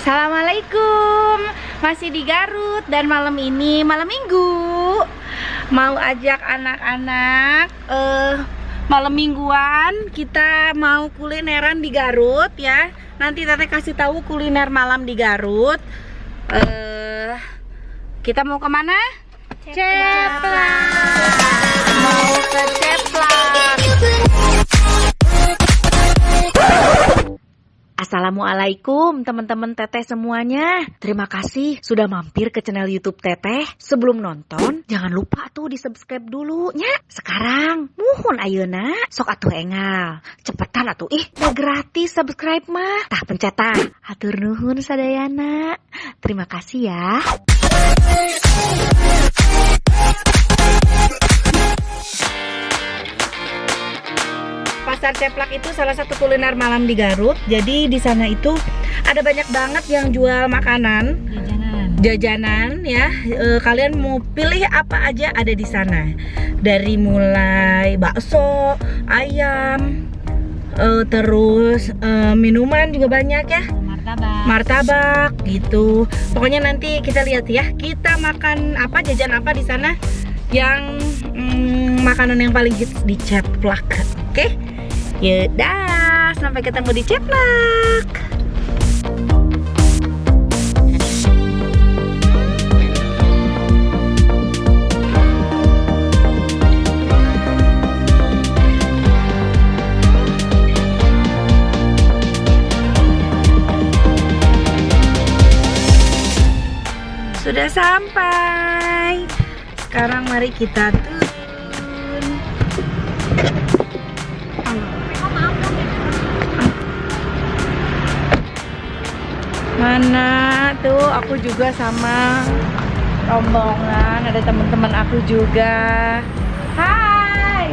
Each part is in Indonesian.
Assalamualaikum. Masih di Garut dan malam ini malam minggu mau ajak anak-anak malam mingguan kita mau kulineran di Garut ya. Nanti Teteh kasih tahu kuliner malam di Garut. Kita mau kemana? Ceplak. Mau ke Ceplak. Assalamualaikum teman-teman Teteh semuanya. Terima kasih sudah mampir ke channel YouTube Teteh. Sebelum nonton jangan lupa tuh di subscribe dulu nya. Sekarang muhun ayeuna sok atuh engal. Cepetan atuh udah gratis subscribe mah. Tah pencetan. Hatur nuhun sadayana. Terima kasih ya. Pasar Ceplak itu salah satu kuliner malam di Garut. Jadi di sana itu ada banyak banget yang jual makanan, jajanan ya. Kalian mau pilih apa aja ada di sana. Dari mulai bakso, ayam, terus minuman juga banyak ya. Martabak gitu. Pokoknya nanti kita lihat ya. Kita makan apa, jajan apa di sana yang makanan yang paling hits di Ceplak. Oke? Yaudah, sampai ketemu di Ceplak. Sudah sampai. Sekarang mari kita turun. Mana tuh, aku juga sama rombongan, ada teman-teman aku juga. Hai.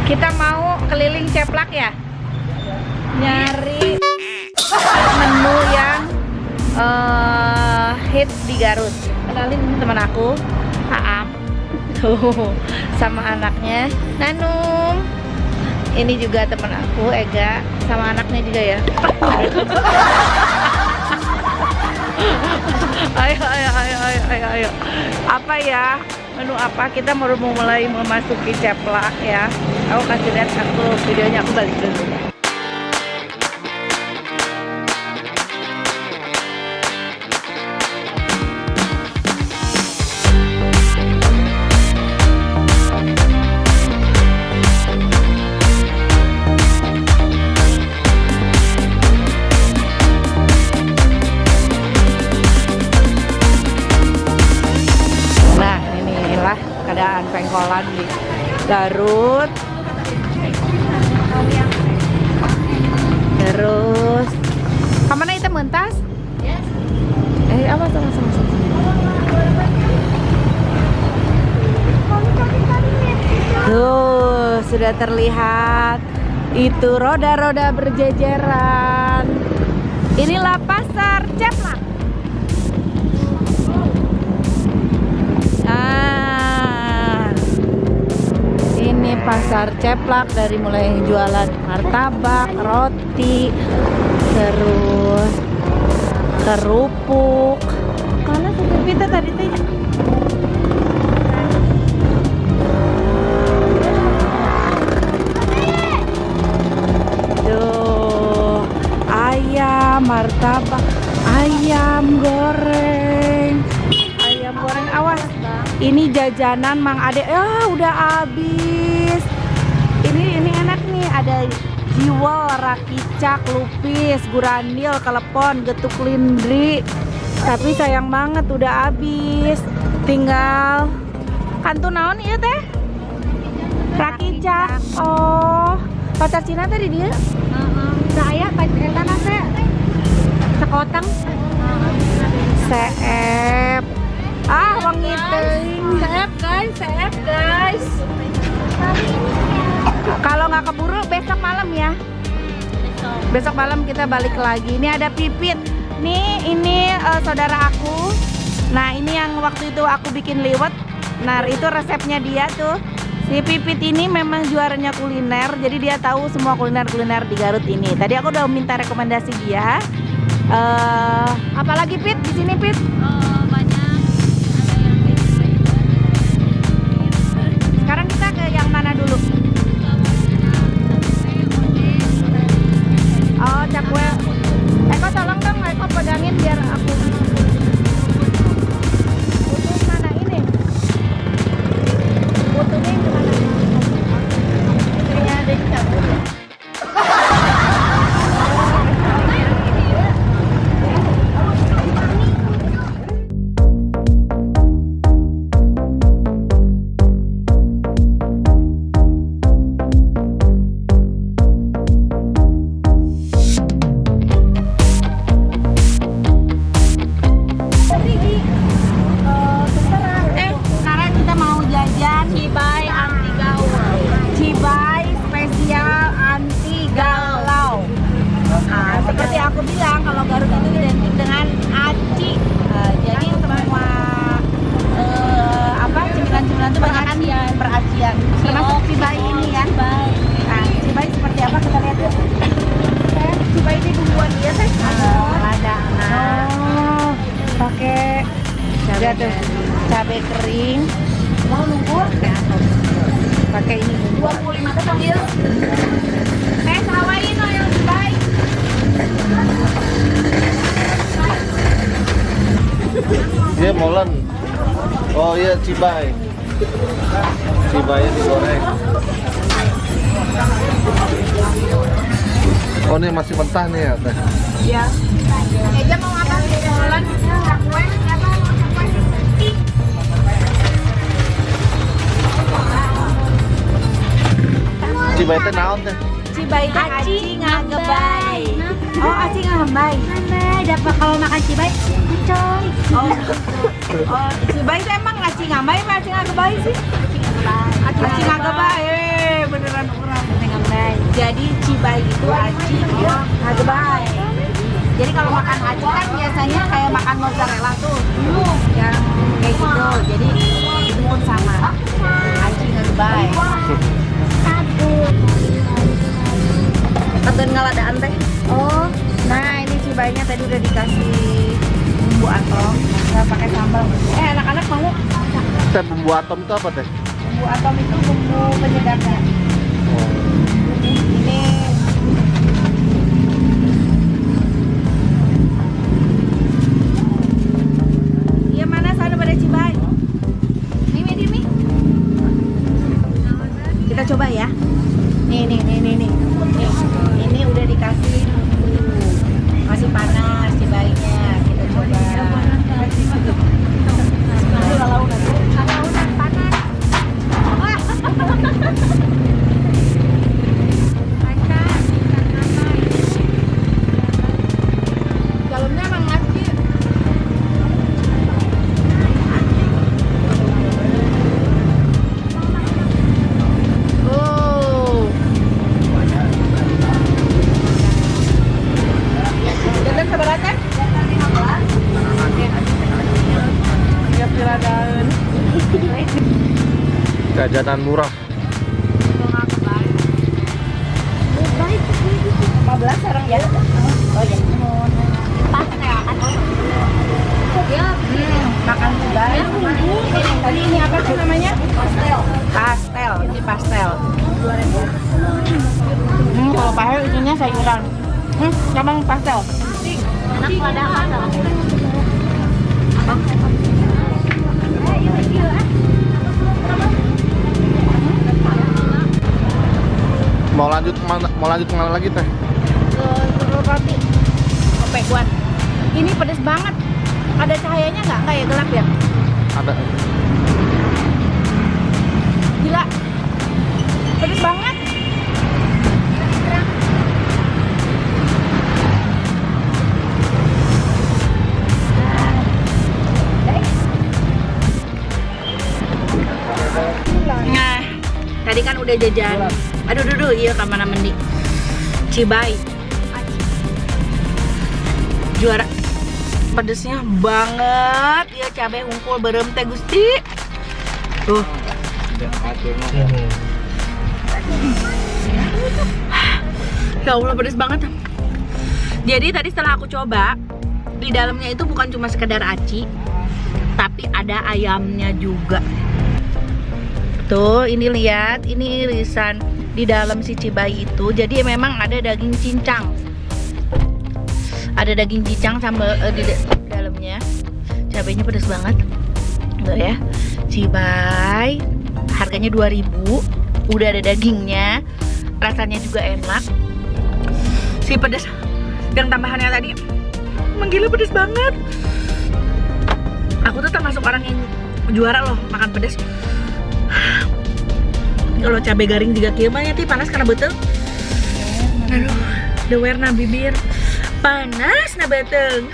Kita mau keliling Ceplak ya, nyari menu yang hits di Garut. Kenalin teman aku, Haam, tuh sama anaknya Nanum. Ini juga teman aku, Ega, sama anaknya juga ya. Ayo. Apa ya? Menu apa? Kita mau mulai memasuki Ceplak ya. Aku kasih lihat aku videonya, aku balik dulu. Keadaan pengkolan di Garut. Terus kemana itu mentas? Apa sama. Tuh sudah terlihat itu roda-roda berjejeran. Inilah pasar Ceplak. Pasar Ceplak, dari mulai jualan martabak, roti, terus kerupuk. Mana kita tadi tanya? Tuh, ayam, martabak, ayam goreng. Awas, ini jajanan Mang Ade. Udah habis. Ini enak nih, ada jiwel, rakicak, lupis, gurandil, kelepon, getuk lindri. Tapi sayang banget udah habis. Tinggal kantu naon ieu teh? Rakicak. Oh, pacar Cina tadi dia? Saya pacar teh. Sekotang. Seep. Wangi teuing. Seep guys. Kalau nggak keburu besok malam ya. Besok malam kita balik lagi. Ini ada pipit. Nih, ini saudara aku. Nah, ini yang waktu itu aku bikin liwet. Nah, itu resepnya dia tuh. Si Pipit ini memang juaranya kuliner, jadi dia tahu semua kuliner-kuliner di Garut ini. Tadi aku udah minta rekomendasi dia. Apalagi Pit di sini Pit? Banyak. Ada yang kayak Sekarang kita ke yang mana dulu? Oh, cakwe. Eko tolong dong, Eko pegangin biar aku. Putu mana ini? Putunya yang mana? Ini ada di cakwe. Sekarang kita mau jajan Cibai anti gaul. Cibai spesial anti galau. Nah, seperti aku bilang kalau Garut itu identik dengan aci. Jadi semua cemilan-cemilan itu banyak kan beracian. Termasuk Cibai ini ya. Nah, Cibai seperti apa kita lihat yuk. Cibai ini bumbuan dia teh. Ada. Oh, pakai cabai kering. Mau lumpur? Pakai ini 25 tuh ambil. Sawain yang baik. Dia molen. Oh iya cibai. Cibainya digoreng. Oh ini masih mentah nih ya teh. Iya. Eja mau apa? Molen, cakwe, apa? Cibai teh naon teh? Cibai teh aci ngagebay. Oh, aci ngagebay. dapat kalau makan cibai coy. Oh, cibai itu emang aci ngambai apa aci ngagebay sih? Aci ngagebay. Beneran orang. Jadi cibai itu aci ngagebay. Jadi kalau makan aci kan biasanya kayak makan mozzarella tuh, yang kayak gitu. Jadi itu pun sama. Aci ngagebay. Atau ngaladaan teh. Oh, nah ini cibainya tadi udah dikasih bumbu atom, nggak pakai sambal. Anak-anak mau? Teh bumbu atom itu apa teh? Bumbu atom itu bumbu penyedapnya. Ini iya mana sana pada cibai? Ini. Kita coba ya. Nih. Ini udah dikasih masih panas cibainya. Kita coba. Launan panas. Dalamnya emang nasi. Jajan seberapa? Jajanan murah. 15 sekarang ya? Oh ya. Pastel kan? Ya, Makan juga. Tadi ini apa sih namanya? Pastel. Ini pastel. Kalau pastel isinya sayuran. Emang pastel. enak pada pastel. Mau lanjut kemana lagi teh? Roti. Kopekuan. Ini pedes banget. Ada cahayanya nggak? Nggak ya, gelap ya? Ada. Gila. Pedes banget. Nah, tadi kan udah jajan. Aduh, iya kemana mending. Cibai. Juara. Pedesnya banget. Ya cabai unggul berem teh Gusti. Tuh. Ya Allah, pedes banget. Jadi tadi setelah aku coba, di dalamnya itu bukan cuma sekedar aci, tapi ada ayamnya juga. Tuh, ini lihat, ini irisan di dalam si cibai itu. Jadi memang ada daging cincang. Ada daging cincang sambal di dalamnya. Cabainya pedas banget. Enggak ya? Cibai harganya 2.000. Udah ada dagingnya. Rasanya juga enak. Si pedas yang tambahannya tadi menggila, pedas banget. Aku tuh termasuk orang yang juara loh makan pedas. Kalau cabai garing 3 kilo ya ti panas karena betul. Aduh, the warna bibir panas na beteng.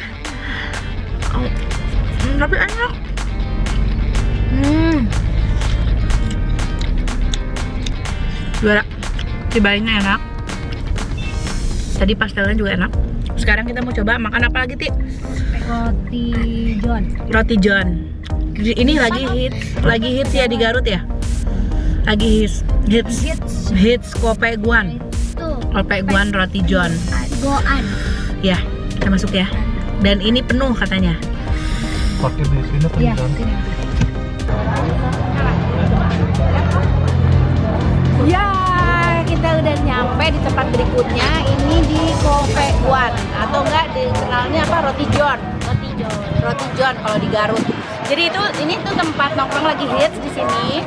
Oh, tapi enak. Juara. Cibainya enak. Tadi pastelnya juga enak. Sekarang kita mau coba makan apa lagi, Ti? Roti John. Roti John. Ini lagi hits ya di Garut ya? Lagi hits Kope Guan. Tuh. Kope Guan Roti John. Goan. Ya, kita masuk ya. Dan ini penuh katanya. Pakai di sini apa Iya, di sini. Ya, kita udah nyampe di tempat berikutnya. Ini di Kope Guan atau enggak dikenalnya apa? Roti John. Roti John kalau di Garut. Jadi ini tuh tempat nongkrong lagi hits di sini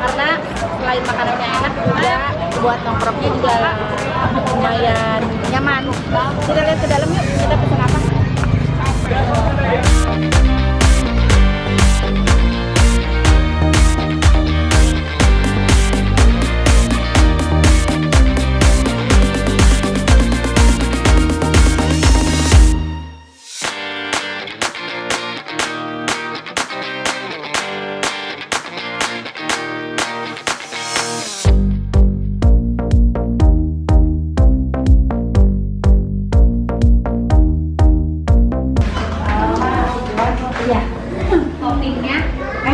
karena selain makanannya enak juga buat nongkrongnya juga lumayan nyaman. Kita lihat ke dalam yuk. Kita pesen apa?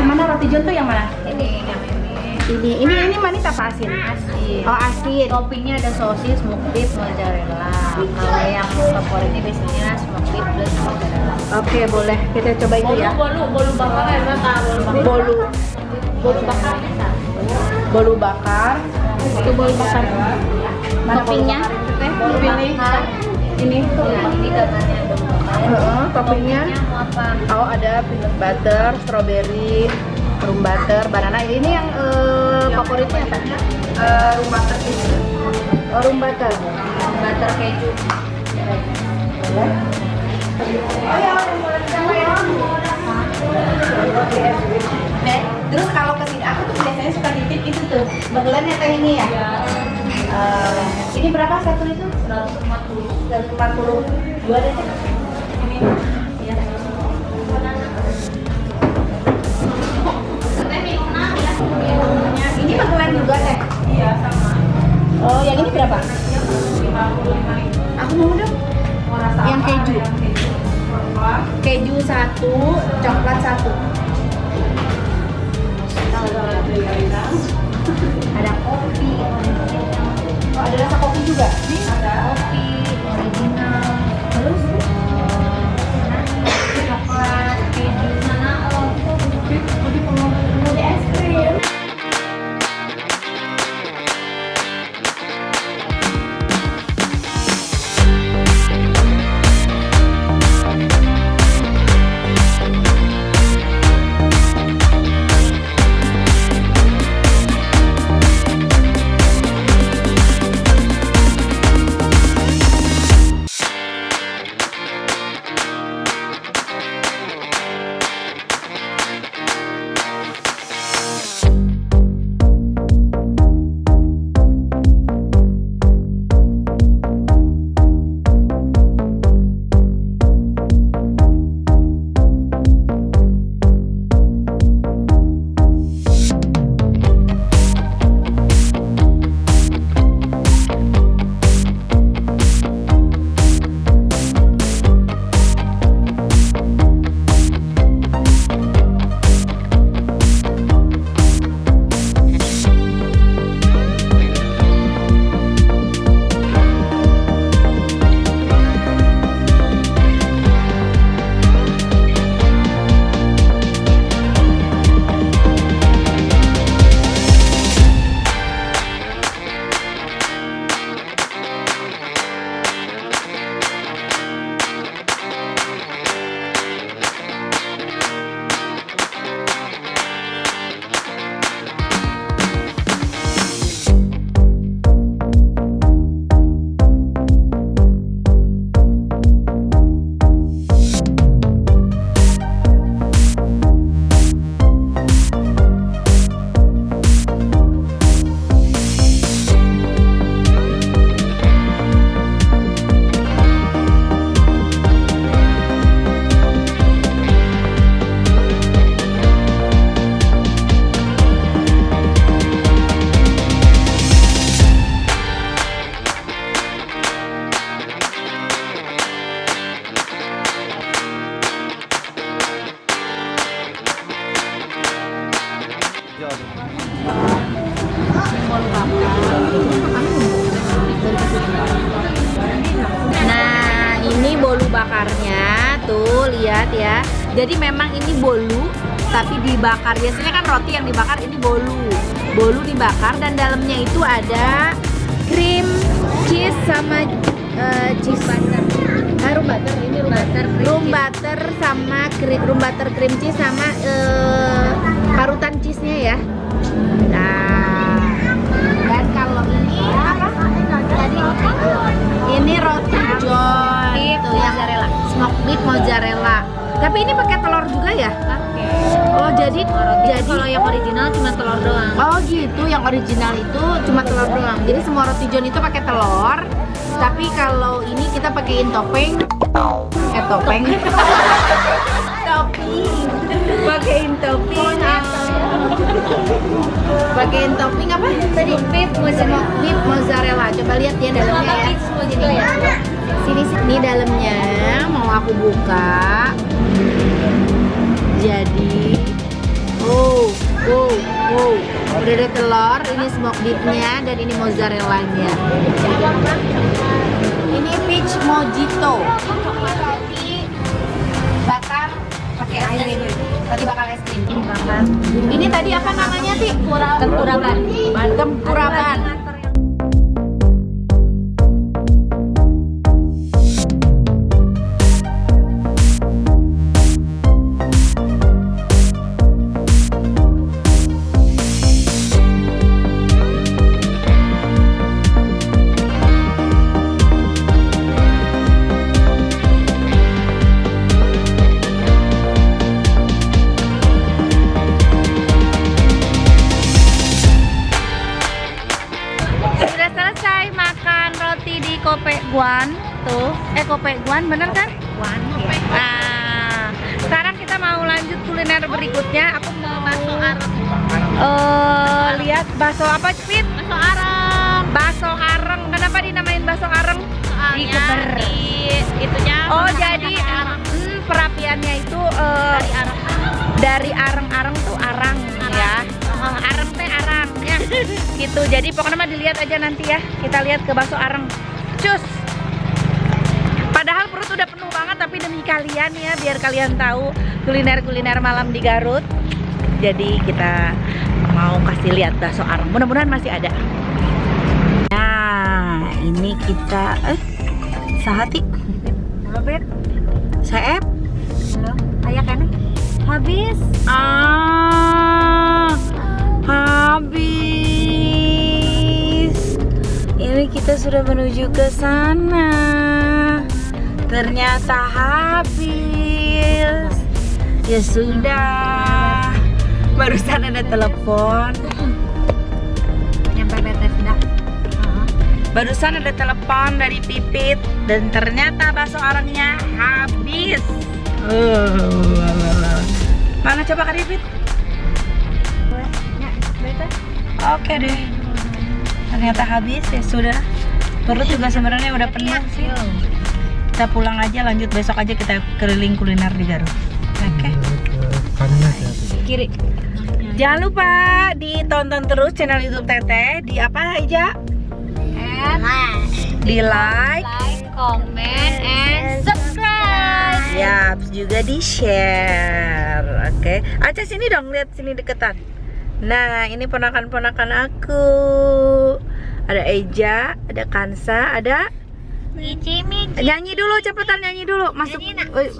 Mana roti John tuh yang mana? Ini manis apa asin? Asin. Oh, asin. Toppingnya ada sosis, smoked beef, mozzarella. Kalau yang favoritnya biasanya smoked beef plus mozzarella. Oke, boleh. Kita coba itu ya. Bolu bakar enak, Bolu bakar. Bolu bakar. Itu bolu bakar. Mana Toppingnya? Bolu bakar. Ini. Nah, ini katanya bolu bakar. Toppingnya. Mau apa? Oh, ada peanut butter, strawberry, rum butter, banana. Ini yang favoritnya apa? Rum butter itu. Oh, rum butter. Butter keju. Nah, terus kalau kesini aku tuh biasanya suka titip itu tuh begelannya teh ini ya. Ini berapa satu itu? 140. Dua deh. Ini. Ya. Ini begelan juga teh. Iya sama. Oh, yang ini berapa? 55. Aku mau dong. Yang keju. Keju 1, coklat 1. Ada kopi. Oh, ada rasa kopi juga? Ada kopi original. Terus coklat, keju, nanao. Es krim. lihat ya. Jadi memang ini bolu tapi dibakar. Biasanya kan roti yang dibakar, ini bolu. Bolu dibakar dan dalamnya itu ada cream cheese sama cheese butter. Room butter, ini room butter sama room butter cream cheese sama parutan cheese-nya ya. Nah, dan kalau ini apa? Tadi ini roti john itu yang smoked beef mozzarella. Tapi ini pakai telur juga ya? Pakai. Oh, jadi Kalau yang original cuma telur doang. oh gitu, yang original itu cuma telur doang. Jadi semua roti john itu pakai telur. Tapi kalau ini kita pakein topeng. Topeng. Topping. Pakein topping. Pakein topping apa? Tadi beef mozzarella. Coba lihat ya dalamnya ya. Sini dalamnya mau aku buka. Jadi udah ada telur, ini smoked beef-nya dan ini mozzarella-nya. Ini peach mojito. Bakar pakai es krim. Tadi bakar es krim. Ini tadi apa namanya, Ti? Tempura ban. Tempura ban. Kope Guan tuh, Kope Guan bener kan? Guan. Nah, sekarang kita mau lanjut kuliner berikutnya. Aku mau bakso areng. Lihat bakso apa, Fit? Bakso areng. Bakso areng. Kenapa dinamain bakso areng? Soalnya itunya. Oh, jadi perapiannya itu dari areng-areng tuh arang ya. Areng teh arang ya. Gitu. Jadi pokoknya mah dilihat aja nanti ya. Kita lihat ke bakso areng. Cus. Padahal perut udah penuh banget, tapi demi kalian ya, biar kalian tahu kuliner-kuliner malam di Garut. Jadi kita mau kasih lihat bakso areng. Mudah-mudahan masih ada. Nah, ini kita sahati. Halo, Bet. Saeb. Halo. Ayah kan? Habis. Habis. Ini kita sudah menuju ke sana. Ternyata habis. Ya sudah. Barusan ada telepon. Nyampe betes dah. Barusan ada telepon dari Pipit dan ternyata bakso arengnya habis. Mana coba Kak Pipit? Oke deh. Ternyata habis ya sudah. Perut juga sebenarnya udah penuh sih. Kita pulang aja, lanjut besok aja kita keliling kuliner di Garut. Oke. Kanannya Kiri. Jangan lupa ditonton terus channel YouTube Teteh di apa aja? Di like, comment, and subscribe. ya juga di share. Oke. Aca sini dong, lihat sini deketan. Nah, ini ponakan-ponakan aku. Ada Eja, ada Kansa, ada Mici. nyanyi dulu, cepetan nyanyi dulu. Masuk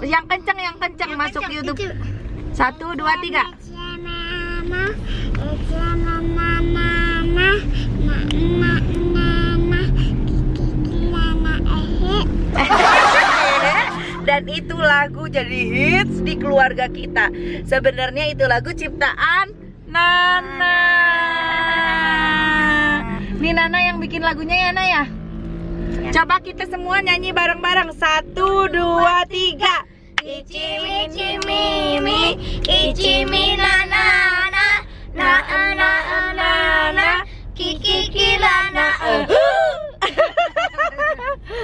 yang kencang masuk YouTube. 1, 2, 3. Dan itu lagu jadi hits di keluarga kita. Sebenarnya itu lagu ciptaan Nana. Ini Nana yang bikin lagunya ya, Nana ya? Coba kita semua nyanyi bareng-bareng. 1, 2, 3. Ichimi chimi ichimi nana na kiki nana.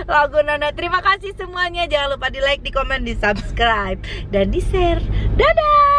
Lagu Nana. Terima kasih semuanya. Jangan lupa di like, di komen, di subscribe, dan di share. Dadah.